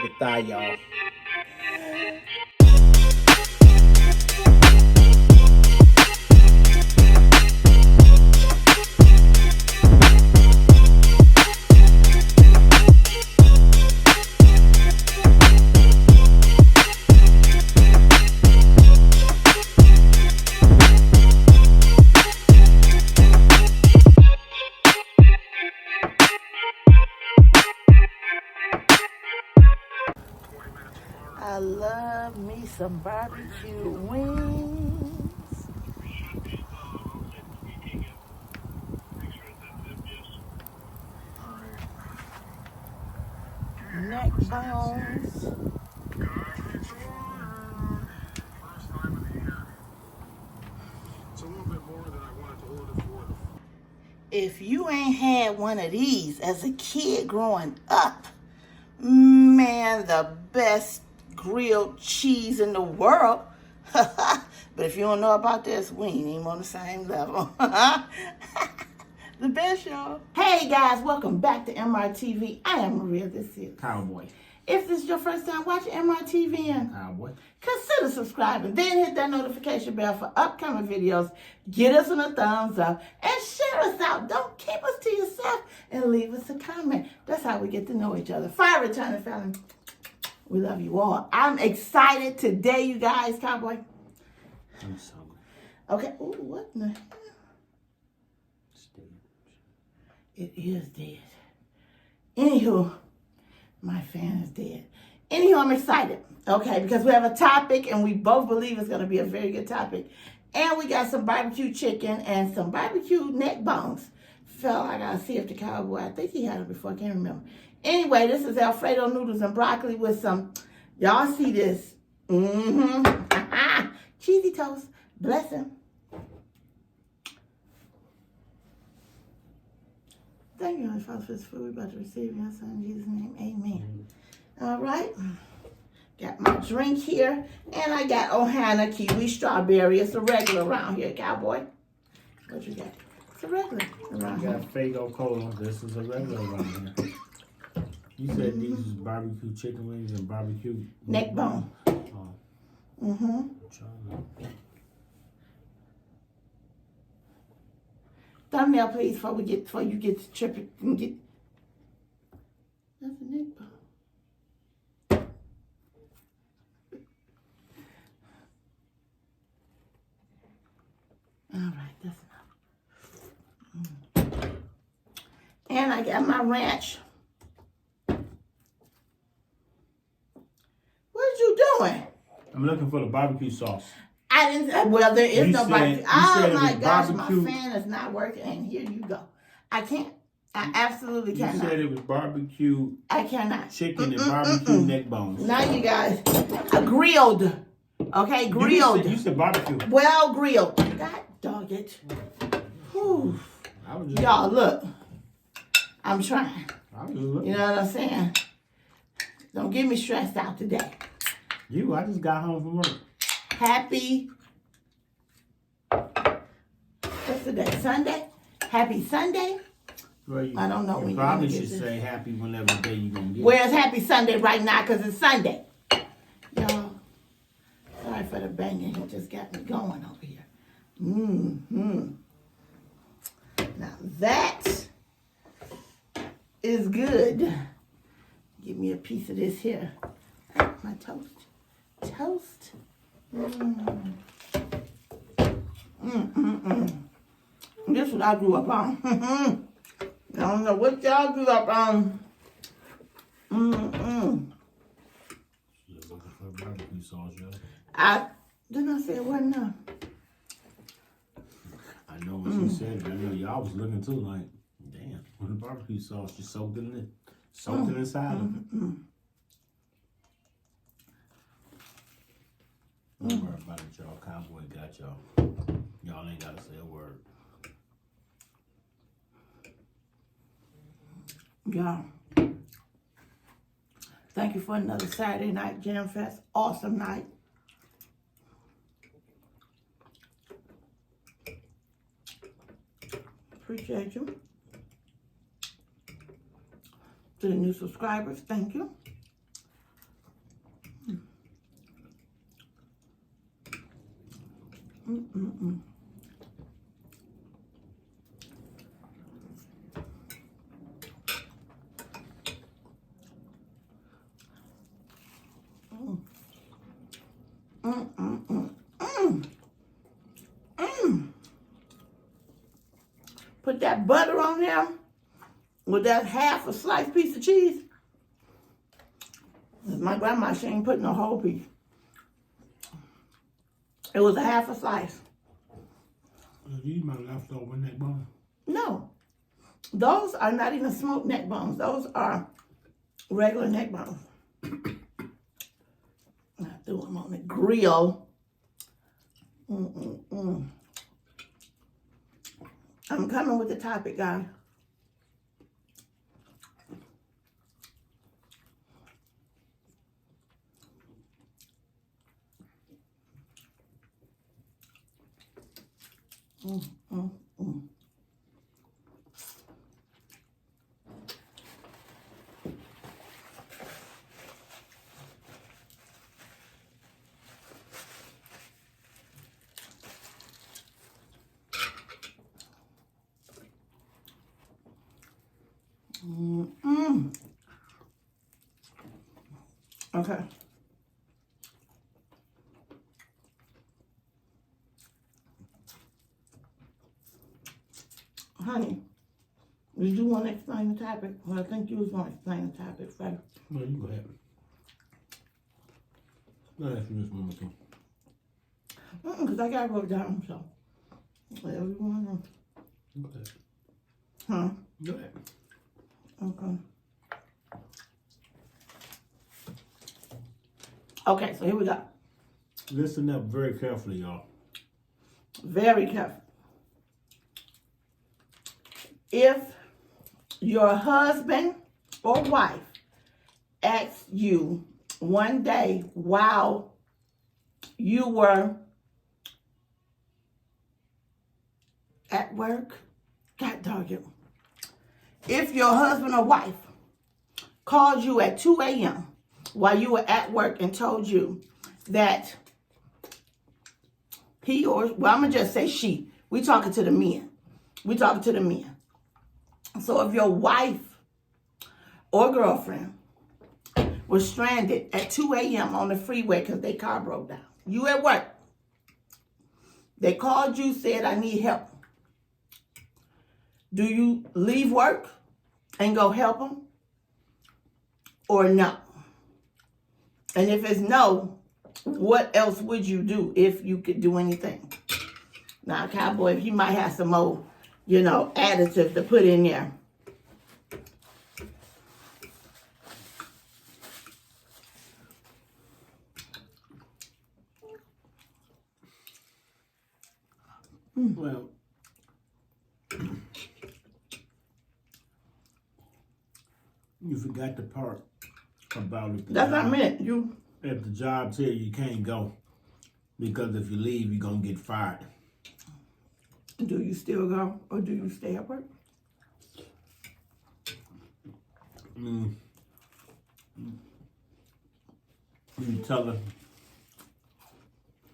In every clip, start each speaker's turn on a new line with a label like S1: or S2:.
S1: the thigh, y'all.
S2: I love me some barbecue wings. Neck bones. If you ain't had one of these as a kid growing up, man, the best grilled cheese in the world. But if you don't know about this, we ain't even on the same level. The best, y'all. Hey guys, welcome back to MRTV. I am Maria, this is
S1: Cowboy.
S2: If this is your first time watching MRTV, and
S1: Cowboy.
S2: consider subscribing. Then hit that notification bell for upcoming videos. Get us a thumbs up and share us out. Don't keep us to yourself and leave us a comment. That's how we get to know each other. Fire returning family. We love you all. I'm excited today, you guys. Cowboy.
S1: I'm so
S2: Okay. Ooh, what in the hell? It is dead. Anywho, my fan is dead. Anywho, I'm excited. Okay, because we have a topic and we both believe it's going to be a very good topic. And we got some barbecue chicken and some barbecue neck bones. Felt I got to see if the cowboy, I think he had it before, I can't remember. Anyway, this is Alfredo noodles and broccoli with some, y'all see this. Cheesy toast. Bless him. Thank you, Heavenly Father, for this food we're about to receive in your Son, Jesus' name. Amen. All right. Got my drink here. And I got Ohana kiwi strawberry. It's a regular around here, cowboy. What you got? It's a regular around
S1: You
S2: here.
S1: got Fago Cola. This is a regular around here. You said these is barbecue chicken wings and barbecue
S2: Neck bone.
S1: Oh.
S2: Thumbnail, please, before you get to trip it and get. That's a neck bone. All right, that's enough. And I got my ranch. What you doing?
S1: I'm looking for the barbecue sauce.
S2: I didn't. Well, there is no barbecue. Oh my gosh,
S1: barbecue.
S2: my fan is not working, and here you go. I can't. I absolutely
S1: You
S2: cannot.
S1: said it was barbecue
S2: I cannot.
S1: chicken and barbecue neck bones.
S2: Now you guys, grilled. Okay, grilled.
S1: You said barbecue.
S2: Well grilled. God dog it. Whew. Y'all look. I'm trying.
S1: I was just looking.
S2: You know what I'm saying? Don't get me stressed out today.
S1: I just got home from work.
S2: Happy. What's the day? Sunday? Happy Sunday?
S1: Well,
S2: I don't know when
S1: you
S2: you're
S1: probably
S2: gonna
S1: should
S2: get this.
S1: say happy whenever day you gonna get.
S2: Where's Happy Sunday right now? Because it's Sunday. Y'all, sorry for the banging. It just got me going over here. Now that is good. Give me a piece of this here. My toast. Toast. This is what I grew up on. I don't know what y'all grew up on.
S1: You're looking for barbecue sauce, yo.
S2: I didn't say it wasn't enough.
S1: I know what you said, but I know y'all was looking too, like, damn, with the barbecue sauce, you soaked it inside of it. Don't worry about it, y'all. Cowboy got y'all. Y'all ain't gotta say a word.
S2: Yeah. Thank you for another Saturday night Jam Fest. Awesome night. Appreciate you. To the new subscribers, thank you. Put that butter on there with that half a sliced piece of cheese. My grandma, she ain't putting a whole piece. It was a half a slice.
S1: You eat my leftover neck bone?
S2: No. Those are not even smoked neck bones. Those are regular neck bones. I threw them on the grill. I'm coming with the topic, guys. Okay. Honey, did you want to explain the topic? Well, I think you was going to explain the topic first.
S1: No, you go ahead. I'll ask you this one more thing.
S2: Because I got to wrote down, so. Whatever you want to know.
S1: Go ahead.
S2: Huh?
S1: Go ahead.
S2: Okay. Okay, so here we go.
S1: Listen up very carefully, y'all.
S2: Very careful. If your husband or wife asks you one day while you were at work, God dog it. If your husband or wife called you at 2 a.m. while you were at work and told you that he or, well, I'm going to just say she. We talking to the men. We talking to the men. So if your wife or girlfriend was stranded at 2 a.m. on the freeway because their car broke down, you at work, they called you, said, I need help. Do you leave work and go help them or no? And if it's no, what else would you do if you could do anything? Now, Cowboy, he might have some more, additives to put in there.
S1: Well, you forgot the part about it.
S2: That's not meant. You.
S1: If the job tell you can't go, because if you leave, you're going to get fired.
S2: Do you still go or do you stay at work?
S1: You tell her,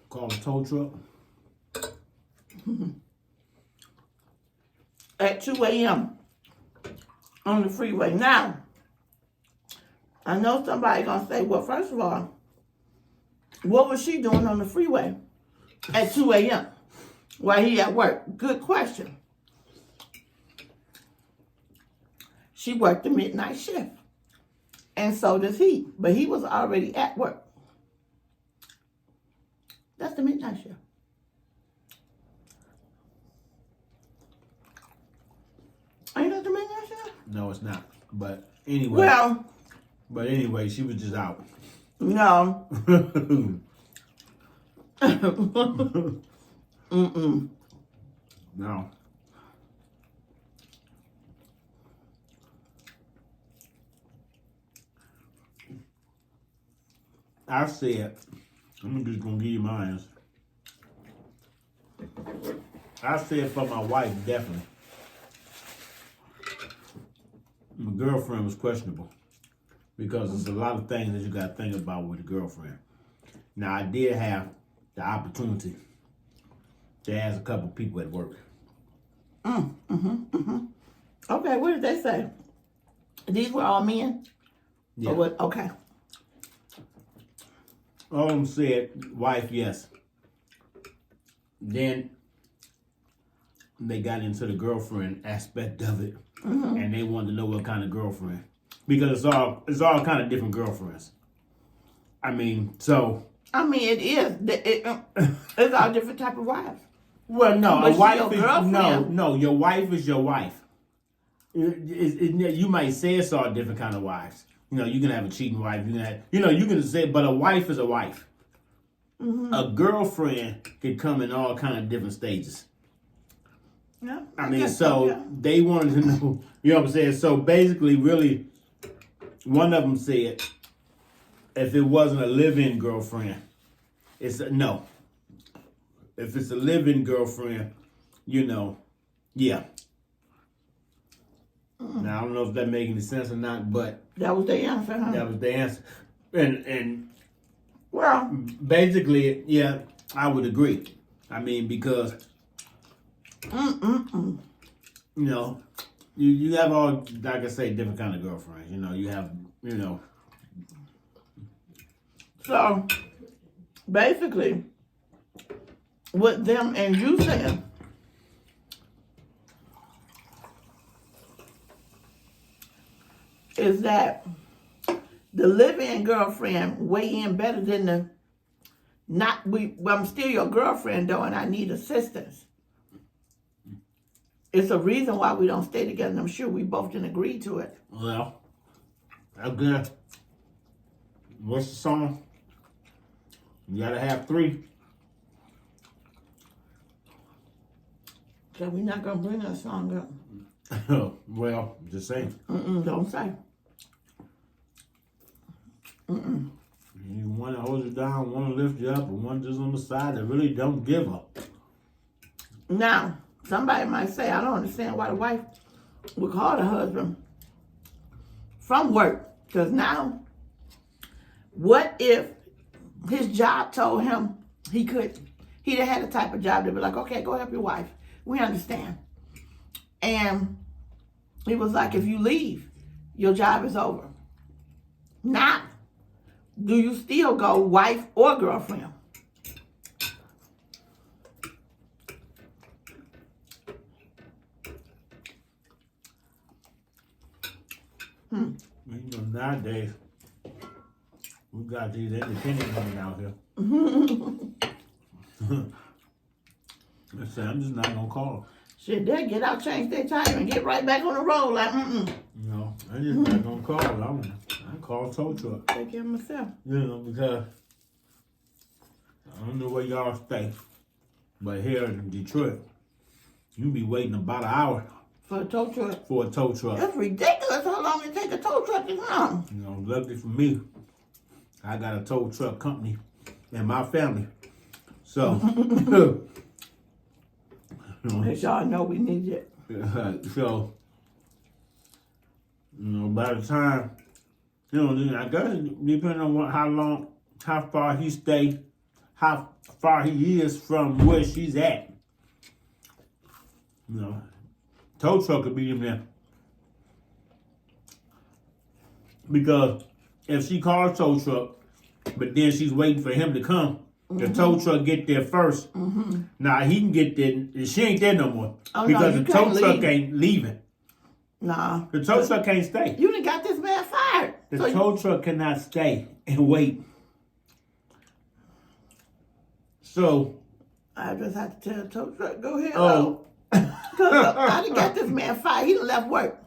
S1: call a tow truck.
S2: At 2 a.m. on the freeway. Now, I know somebody going to say, well, first of all, what was she doing on the freeway at 2 a.m. while he at work? Good question. She worked the midnight shift. And so does he. But he was already at work. That's the midnight shift. Ain't that the midnight shift?
S1: No, it's not. But anyway.
S2: Well,
S1: anyway, she was just out.
S2: no.
S1: No. I said, I'm just going to give you mine. I said for my wife, definitely. My girlfriend was questionable because there's a lot of things that you got to think about with a girlfriend. Now, I did have the opportunity They asked a couple people at work.
S2: Okay, what did they say? These were all men?
S1: Yeah.
S2: Or what? Okay.
S1: All of them said wife, yes. Then they got into the girlfriend aspect of it, and they wanted to know what kind of girlfriend, because it's all kind of different girlfriends. I mean, so.
S2: I mean, it is. It's all different type of wives.
S1: Well, no,
S2: But
S1: a wife
S2: your
S1: is
S2: girlfriend.
S1: no. Your wife is your wife. You might say it's all different kind of wives. You know, you can have a cheating wife. You can have, you can say, but a wife is a wife. A girlfriend can come in all kind of different stages.
S2: Yeah.
S1: I mean, so they wanted to know. You know what I'm saying? So basically, really, one of them said, if it wasn't a live-in girlfriend, it's a no. If it's a live-in girlfriend, yeah. Now I don't know if that makes any sense or not, but
S2: that was the answer, huh?
S1: that was the answer. And
S2: well,
S1: basically, yeah, I would agree. I mean, because you have all, like I say, different kind of girlfriends. You have,
S2: So basically, with them and you saying, is that the live-in girlfriend weigh in better than the I'm still your girlfriend though, and I need assistance. It's a reason why we don't stay together, and I'm sure we both didn't agree to it.
S1: Well, again, what's the song? You gotta have 3.
S2: So we're not gonna bring that song up.
S1: Well, just saying.
S2: Don't say.
S1: You want to hold you down, one to lift you up, and one just on the side that really don't give up.
S2: Now, somebody might say, I don't understand why the wife would call the husband from work. Because now, what if his job told him he couldn't? He done had the type of job to be like, okay, go help your wife. We understand. And he was like, if you leave, your job is over. Now, do you still go wife or girlfriend?
S1: Nowadays, we got these independent women out here. I say, I'm just not gonna call.
S2: Shit, they get out, change their tire, and get right back on the road like,
S1: I just not gonna call. I call a tow truck.
S2: Take care of myself.
S1: Because I don't know where y'all stay, but here in Detroit, you be waiting about an hour
S2: for a tow truck. That's ridiculous how long it take a tow truck to come.
S1: Luckily for me, I got a tow truck company in my family. So,
S2: as y'all know, we need it.
S1: So, by the time, I guess depending on how far he stay, how far he is from where she's at. Tow truck could be in there. Because if she calls tow truck, but then she's waiting for him to come, the tow truck get there first. Now he can get there. She ain't there no more. Because the tow truck ain't leaving.
S2: Nah.
S1: The tow truck can't stay.
S2: You done got this man fired.
S1: The tow truck cannot stay and wait. So.
S2: I just have to tell the tow truck, go ahead. Oh. Because I done got this man fired. He done left work.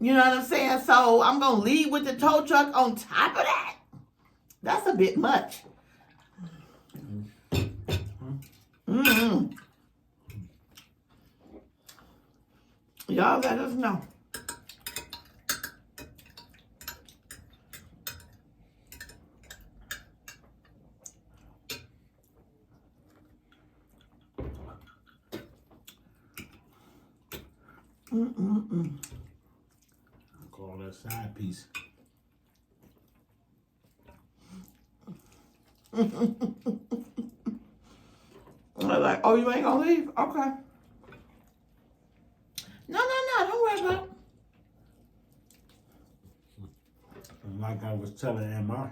S2: You know what I'm saying? So I'm going to leave with the tow truck on top of that. That's a bit much. Y'all let us know.
S1: Call that side piece.
S2: And they're like, oh, you ain't gonna leave? Okay. No, don't worry about it.
S1: Like I was telling Emma,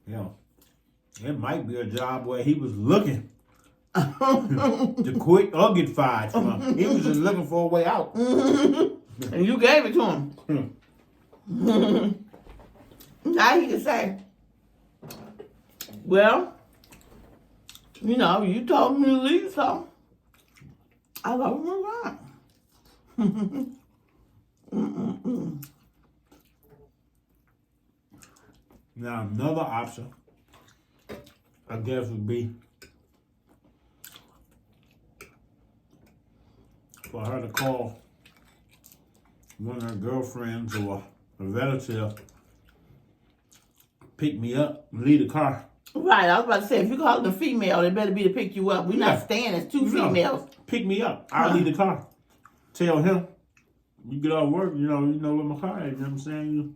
S1: you know, it might be a job where he was looking to quit or get fired from. He was just looking for a way out.
S2: And you gave it to him. Now he can say, well, you know, you told me to leave, so I gotta move on.
S1: Now another option, I guess, would be for her to call one of her girlfriends or a relative, pick me up, and leave the car.
S2: Right, I was about to say, if you call the female, it better be to pick you up. We're not staying as two females.
S1: Pick me up. I'll leave the car. Tell him, you get off work, you know where my car is, you know what I'm saying?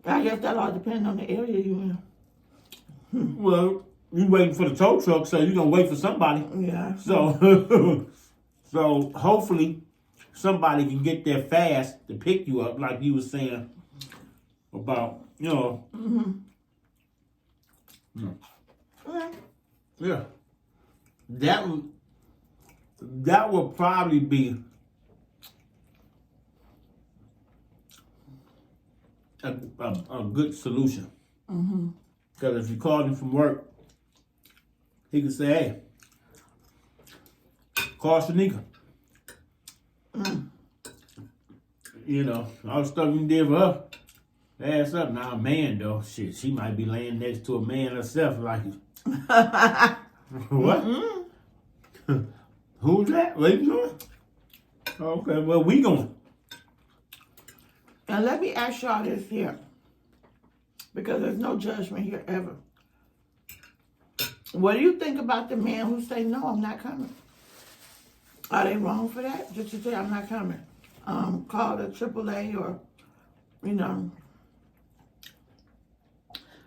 S2: I guess that all depends on the area you in.
S1: Well, you waiting for the tow truck, so you're going to wait for somebody.
S2: Yeah.
S1: So, so hopefully somebody can get there fast to pick you up, like you were saying about, you know. Yeah. That would probably be a good solution. Because if you called him from work, he could say, hey, call Shanika. You know, all the stuff you did for her, ass up. Now a man though, shit, she might be laying next to a man herself like, what? Who's that? What you doing? Okay, well, we going.
S2: And let me ask y'all this here, because there's no judgment here ever. What do you think about the man who say, no, I'm not coming? Are they wrong for that? Just to say, I'm not coming. Call the AAA or, you know.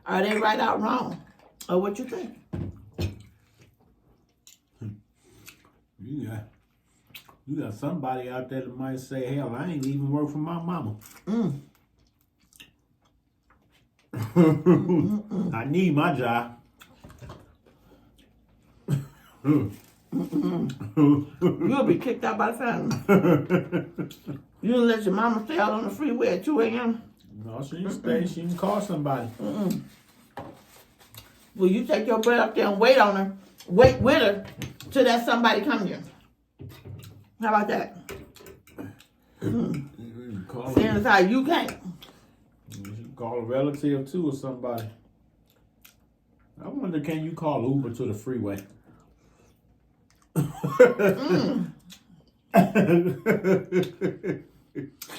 S2: Are they right out wrong? Or what you think?
S1: You got somebody out there that might say, hell, I ain't even work for my mama. I need my job.
S2: You'll be kicked out by the family. You didn't let your mama stay out on the freeway at 2 a.m.?
S1: No, she didn't stay. She can call somebody.
S2: Well, you take your bread up there and wait on her. Wait with her till that somebody come here. How about that? Seeing as how you can't.
S1: You can call a relative too or somebody. I wonder, can you call Uber to the freeway?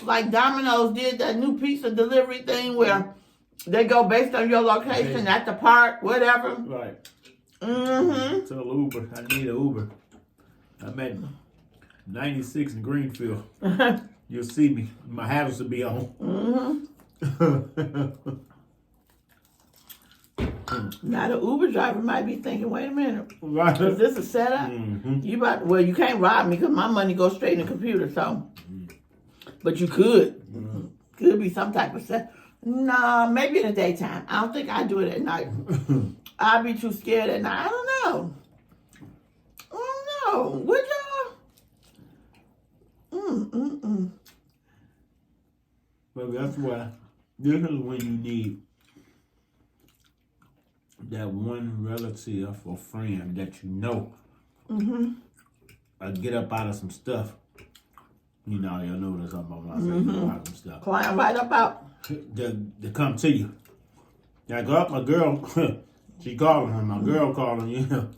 S2: Like Domino's did that new pizza delivery thing where they go based on your location at the park, whatever.
S1: Right. Tell Uber, I need an Uber. I'm at 96 in Greenfield. You'll see me. My habits will be on.
S2: Now the Uber driver might be thinking, wait a minute,
S1: Right.
S2: is this a setup? Well, you can't rob me because my money goes straight in the computer, so. But you could. Could be some type of setup. Nah, maybe in the daytime. I don't think I'd do it at night. I'd be too scared at night. I don't know. Would y'all?
S1: But that's why this is when you need that one relative or friend that you know get up out of some stuff. You know, y'all know what I'm talking about when I say get up out of some stuff.
S2: Climb right up out.
S1: To come to you. I go up, my girl, she calling her, my girl calling you.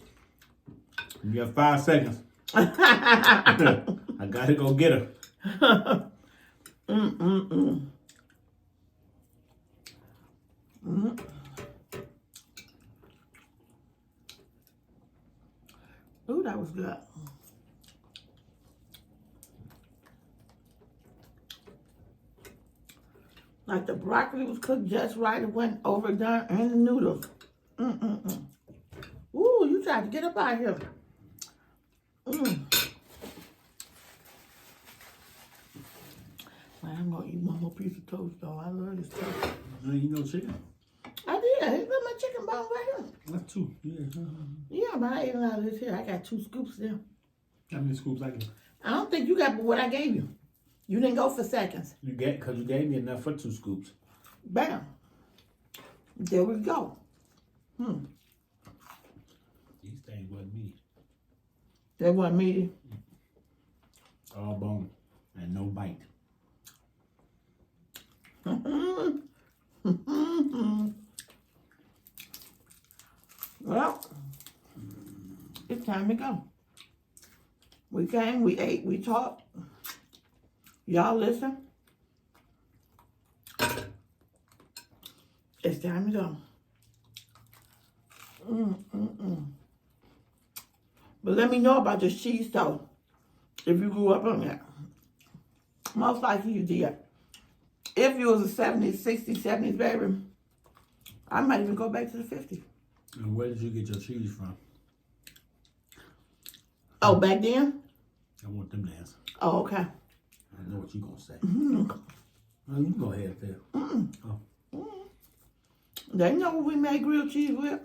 S1: You got 5 seconds. I gotta go get her.
S2: Ooh, that was good. Like the broccoli was cooked just right. It wasn't overdone. And the noodles. You tried to get up out of here. Man, I'm gonna eat one more piece of toast though. I love this toast.
S1: You ain't eat no chicken?
S2: I did. Here's my chicken bone right here.
S1: That's two. Yeah.
S2: Yeah, but I ate a lot of this here. I got 2 scoops there.
S1: How many scoops I get?
S2: I don't think you got what I gave you. You didn't go for seconds.
S1: Because you gave me enough for 2 scoops.
S2: Bam. There we go.
S1: These things wasn't meaty.
S2: They wasn't meaty.
S1: All bone and no bite.
S2: Well, it's time to go. We came, we ate, we talked. Y'all listen. It's time to go. But let me know about this cheese toast. If you grew up on that. Most likely you did. If you was a 70s, 60s, 70s baby, I might even go back to the 50s.
S1: And where did you get your cheese from?
S2: Oh, back then?
S1: I want them to answer.
S2: Oh, okay.
S1: I know what you're going to say. Oh, you go ahead there. Oh.
S2: They know what we made grilled cheese with.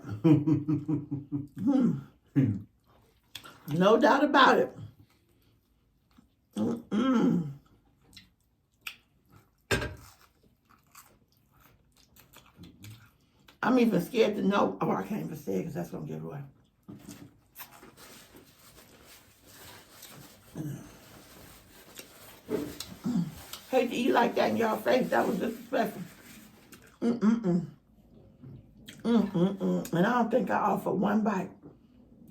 S2: No doubt about it. I'm even scared to know. Oh, I can't even say it because that's going to give it away. Hate to eat like that in y'all face. That was disrespectful. And I don't think I offered one bite.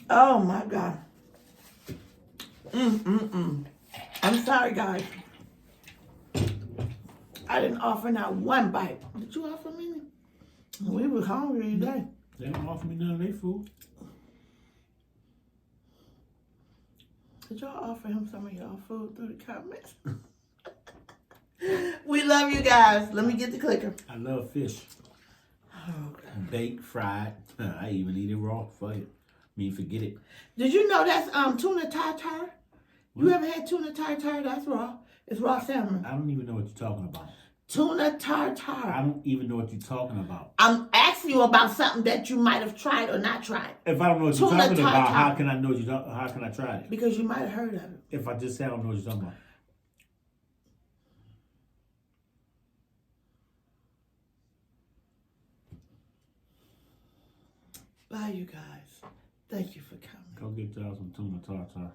S2: Oh my God. I'm sorry, guys. I didn't offer not one bite. Did you offer me? We were hungry today.
S1: They don't offer me none of their food.
S2: Did y'all offer him some of y'all food through the comments? We love you guys. Let me get the clicker.
S1: I love fish.
S2: Okay.
S1: Baked, fried. I even eat it raw. Fuck it. Forget it.
S2: Did you know that's tuna tartare? You ever had tuna tartare? That's raw. It's raw salmon.
S1: I don't even know what you're talking about.
S2: Tuna tartare.
S1: I don't even know what you're talking about.
S2: I'm asking you about something that you might have tried or not tried.
S1: If I don't know what you're
S2: Tuna
S1: talking about,
S2: tartare.
S1: how can I know how can I try it?
S2: Because you might have heard of it.
S1: If I just say I don't know what you're talking about.
S2: Bye, you guys. Thank you for coming.
S1: Go get y'all some tuna tartare.